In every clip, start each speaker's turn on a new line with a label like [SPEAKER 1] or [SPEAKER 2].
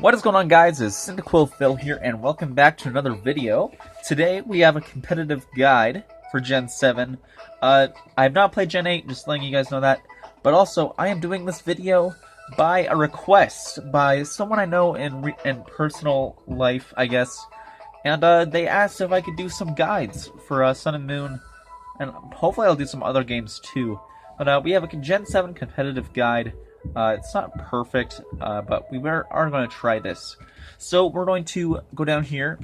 [SPEAKER 1] What is going on, guys? It's Cyndaquil Phil here, and welcome back to another video. Today we have a competitive guide for Gen 7. I have not played Gen 8, just letting you guys know that. But also, I am doing this video by a request by someone I know in personal life, I guess. And they asked if I could do some guides for Sun and Moon, and hopefully I'll do some other games too. But we have a Gen 7 competitive guide. It's not perfect, but we are going to try this. So we're going to go down here.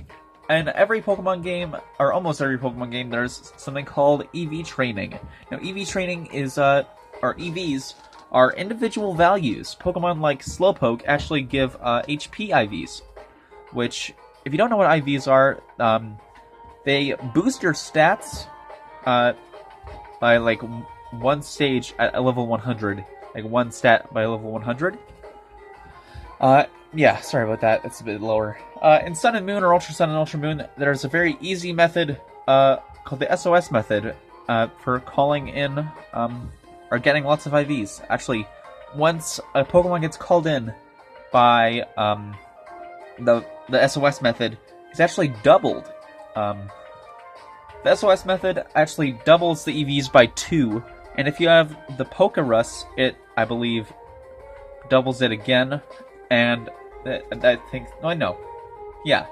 [SPEAKER 1] In every Pokemon game, or almost every Pokemon game, there's something called EV training. Now, EV training is, or EVs, are individual values. Pokemon like Slowpoke actually give HP IVs, which, if you don't know what IVs are, they boost your stats by like one stage at a level 100. Like one stat by level 100. Yeah, sorry about that. It's a bit lower. In Sun and Moon, or Ultra Sun and Ultra Moon, there's a very easy method called the SOS method for calling in or getting lots of IVs. Actually, once a Pokemon gets called in by the SOS method, it's actually doubled. The SOS method actually doubles the EVs by 2. And if you have the Pokerus, it, I believe, doubles it again. And I think... No. Yeah.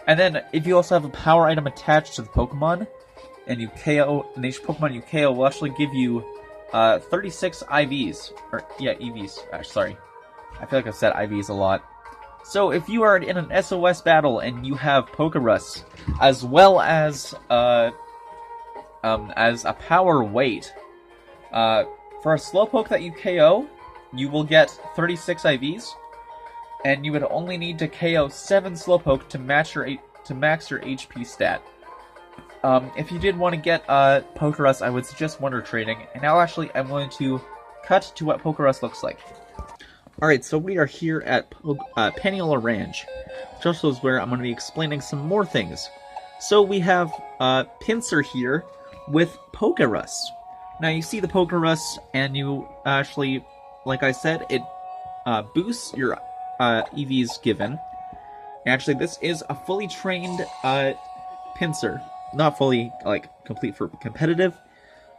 [SPEAKER 1] And then, if you also have a power item attached to the Pokemon, and you KO, and each Pokemon you KO will actually give you 36 IVs. Or, yeah, EVs. Sorry. I feel like I've said IVs a lot. So, if you are in an SOS battle and you have Pokerus, as well as a power weight, for a Slowpoke that you KO, you will get 36 IVs, and you would only need to KO 7 Slowpoke to max your HP stat. If you did want to get Pokerus, I would suggest Wonder Trading, and now actually I'm going to cut to what Pokerus looks like. Alright, so we are here at Paniola Ranch, which also is where I'm going to be explaining some more things. So we have Pinsir here with Pokerus. Now you see the Pokerus, and you actually, like I said, it boosts your EVs given. Actually, this is a fully trained Pinsir. Not fully, complete for competitive,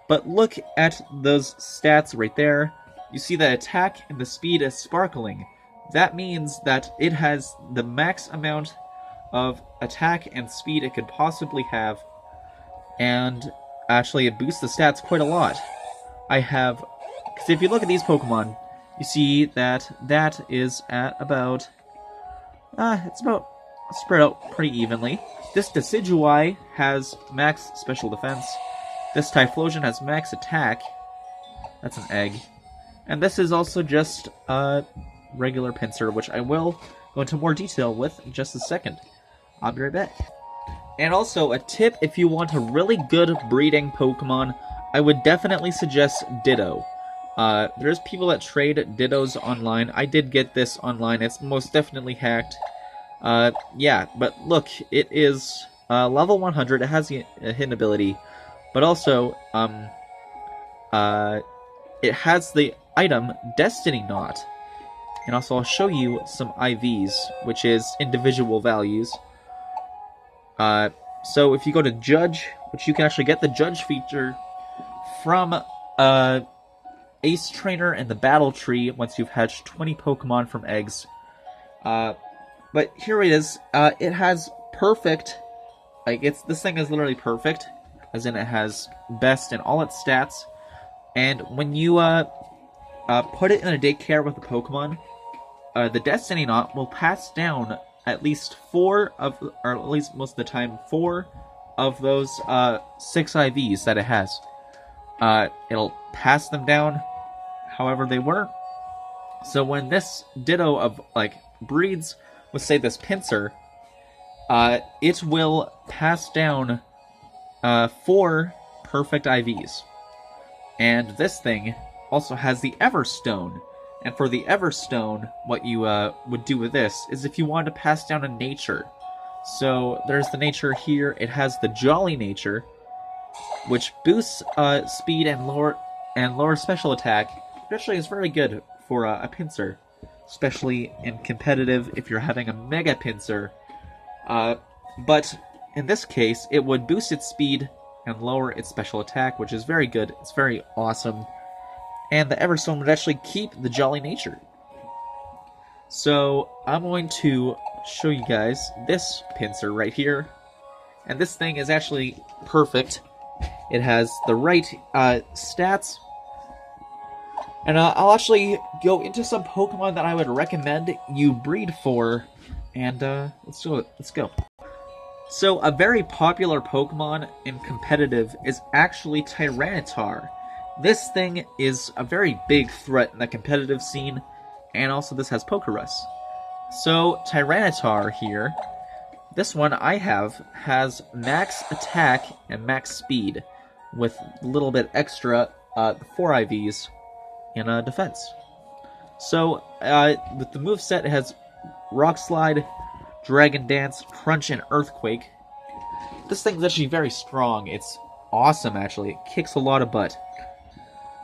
[SPEAKER 1] but look at those stats right there. You see the attack and the speed is sparkling. That means that it has the max amount of attack and speed it could possibly have, and actually it boosts the stats quite a lot. Because if you look at these Pokemon, you see that that is at about, it's about spread out pretty evenly. This Decidueye has max special defense. This Typhlosion has max attack. That's an egg. And this is also just a regular Pinsir, which I will go into more detail with in just a second. I'll be right back. And also, a tip if you want a really good breeding Pokemon, I would definitely suggest Ditto. There's people that trade Dittos online. I did get this online. It's most definitely hacked. Yeah, but look, it is level 100. It has a hidden ability. But also, it has the item Destiny Knot. And also, I'll show you some IVs, which is individual values. So if you go to Judge, which you can actually get the Judge feature from Ace Trainer and the Battle Tree once you've hatched 20 Pokemon from eggs. But here it is. It has perfect, this thing is literally perfect, as in it has best in all its stats. And when you put it in a daycare with a Pokemon, the Destiny Knot will pass down at least 4 of, or at least most of the time, 4 of those 6 IVs that it has. It'll pass them down however they were. So when this Ditto of, breeds with, say, this Pinsir, it will pass down 4 perfect IVs. And this thing also has the Everstone. And for the Everstone, what you would do with this is if you wanted to pass down a nature. So there's the nature here. It has the Jolly nature, which boosts speed and lower special attack. Which actually is very good for a Pinsir. especially in competitive if you're having a Mega Pinsir. But in this case, it would boost its speed and lower its special attack, which is very good. It's very awesome. And the Everstone would actually keep the Jolly Nature. So I'm going to show you guys this Pinsir right here. And this thing is actually perfect. It has the right stats. And I'll actually go into some Pokemon that I would recommend you breed for. And let's do it. Let's go. So a very popular Pokemon in competitive is actually Tyranitar. This thing is a very big threat in the competitive scene. And also this has Pokerus. So Tyranitar here, this one I have, has max attack and max speed with a little bit extra 4 IVs in defense. So with the moveset, it has Rock Slide, Dragon Dance, Crunch, and Earthquake. This thing's actually very strong. It's awesome, actually. It kicks a lot of butt.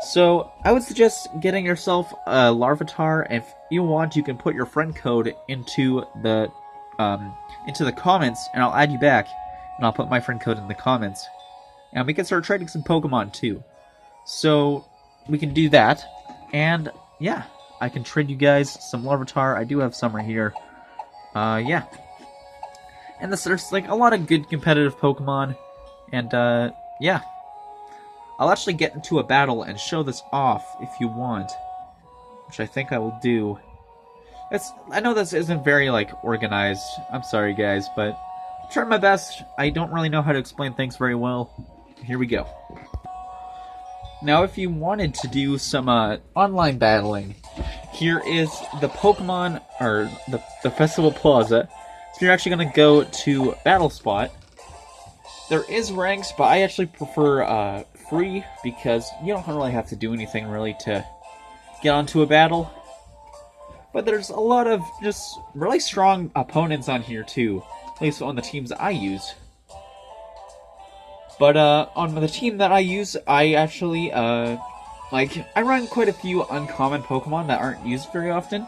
[SPEAKER 1] So I would suggest getting yourself a Larvitar. If you want, you can put your friend code into the comments, and I'll add you back, and I'll put my friend code in the comments, and we can start trading some Pokemon too. So we can do that, and yeah, I can trade you guys some Larvitar. I do have some right here. Yeah, and there's like a lot of good competitive Pokemon, and yeah. I'll actually get into a battle and show this off if you want, which I think I will do. I know this isn't very, like, organized. I'm sorry, guys, but I'm trying my best. I don't really know how to explain things very well. Here we go. Now, if you wanted to do some online battling, here is the Pokemon, or the Festival Plaza. So you're actually going to go to Battle Spot. There is ranks, but I actually prefer free, because you don't really have to do anything really to get onto a battle. But there's a lot of just really strong opponents on here too, at least on the teams I use. But on the team that I use, I actually I run quite a few uncommon Pokemon that aren't used very often.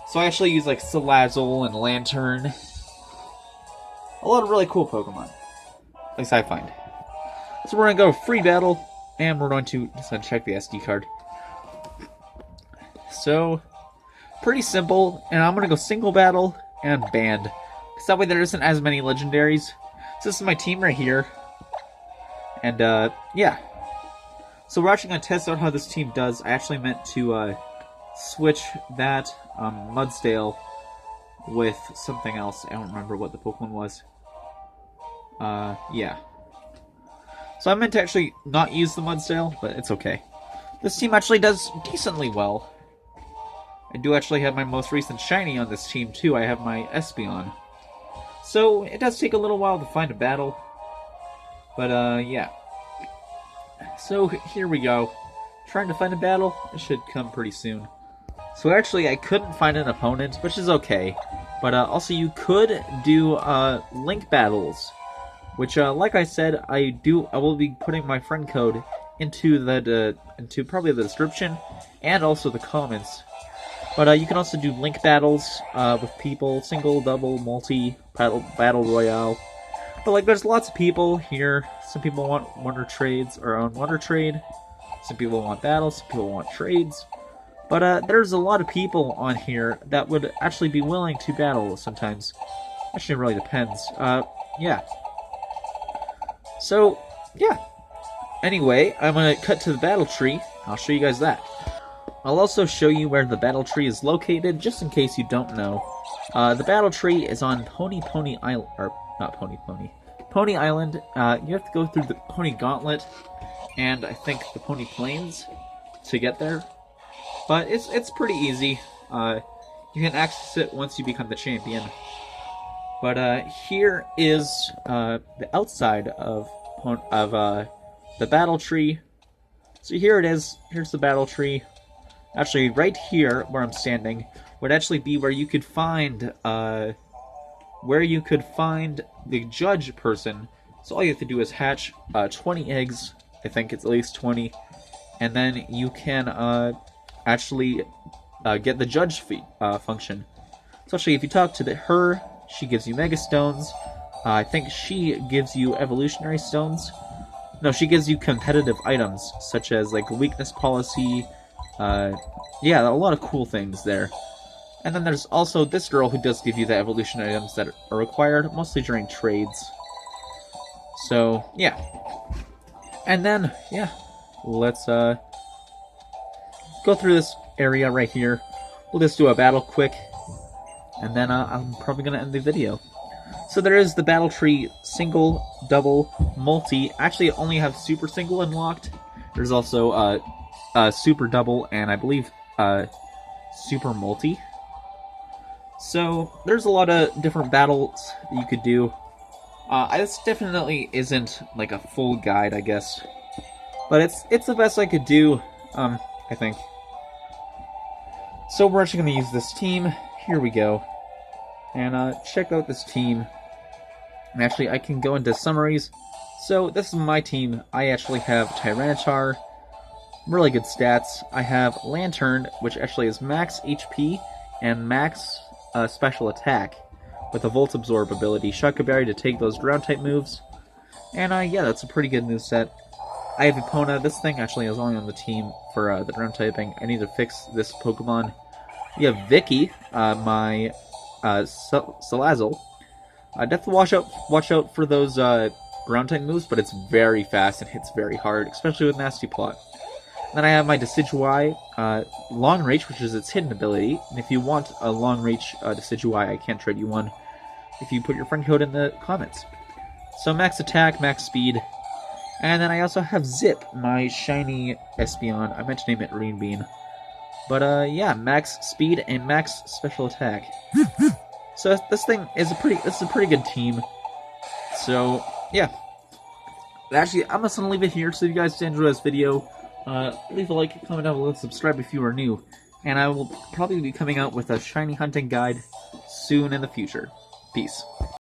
[SPEAKER 1] So I actually use like Salazzle and Lantern. A lot of really cool Pokemon. At least I find. So we're going to go free battle, and we're going to just check the SD card. So, pretty simple, and I'm going to go single battle and band. Because that way there isn't as many legendaries. So this is my team right here. And, yeah. So we're actually going to test out how this team does. I actually meant to switch that Mudsdale with something else. I don't remember what the Pokemon was. Yeah. So I meant to actually not use the Mudsdale, but it's okay. This team actually does decently well. I do actually have my most recent shiny on this team too. I have my Espeon. So it does take a little while to find a battle. But yeah. So here we go. Trying to find a battle. It should come pretty soon. So actually I couldn't find an opponent, which is okay. But also you could do link battles. Which, like I said, I will be putting my friend code into into probably the description and also the comments. But you can also do link battles with people, single, double, multi, battle royale. But like, there's lots of people here. Some people want wonder trades or on wonder trade. Some people want battles. Some people want trades. But there's a lot of people on here that would actually be willing to battle sometimes. Actually, it really depends. Yeah. So, yeah. Anyway, I'm going to cut to the battle tree. I'll show you guys that. I'll also show you where the battle tree is located, just in case you don't know. The battle tree is on Pony Island, or not Pony Island. You have to go through the Pony Gauntlet, and I think the Pony Plains to get there. But it's pretty easy. You can access it once you become the champion. But here is the outside of the battle tree. So here it is. Here's the battle tree. Actually, right here where I'm standing would actually be where you could find the judge person. So all you have to do is hatch 20 eggs. I think it's at least 20, and then you can actually get the judge function. So actually, if you talk to her, she gives you Mega Stones. I think she gives you Evolutionary Stones. No, she gives you competitive items, such as like Weakness Policy. Yeah, a lot of cool things there. And then there's also this girl who does give you the evolution items that are required, mostly during trades. So, yeah. And then, yeah, let's go through this area right here. We'll just do a battle quick, and then I'm probably going to end the video. So there is the battle tree, single, double, multi. Actually, I only have super single unlocked. There's also super double, and I believe super multi. So there's a lot of different battles that you could do. This definitely isn't like a full guide, I guess, but it's the best I could do, I think. So we're actually going to use this team. Here we go, and check out this team. And actually, I can go into summaries. So this is my team. I actually have Tyranitar, really good stats. I have Lantern, which actually is max HP and max special attack with a Volt Absorb ability. Shotgun Berry to take those ground type moves. And yeah, that's a pretty good moveset. I have Epona. This thing actually is only on the team for the ground typing. I need to fix this Pokemon. We have Vicky, my Salazzle. Definitely watch out for those ground type moves, but it's very fast and hits very hard, especially with Nasty Plot. Then I have my Decidueye, Long Reach, which is its hidden ability. And if you want a Long Reach Decidueye, I can trade you one if you put your friend code in the comments. So max attack, max speed. And then I also have Zip, my shiny Espeon. I meant to name it Green Bean. But yeah, max speed and max special attack. So this thing is a pretty good team. So yeah. Actually, I'm just gonna leave it here. So if you guys enjoy this video, leave a like, comment down below, subscribe if you are new, and I will probably be coming out with a shiny hunting guide soon in the future. Peace.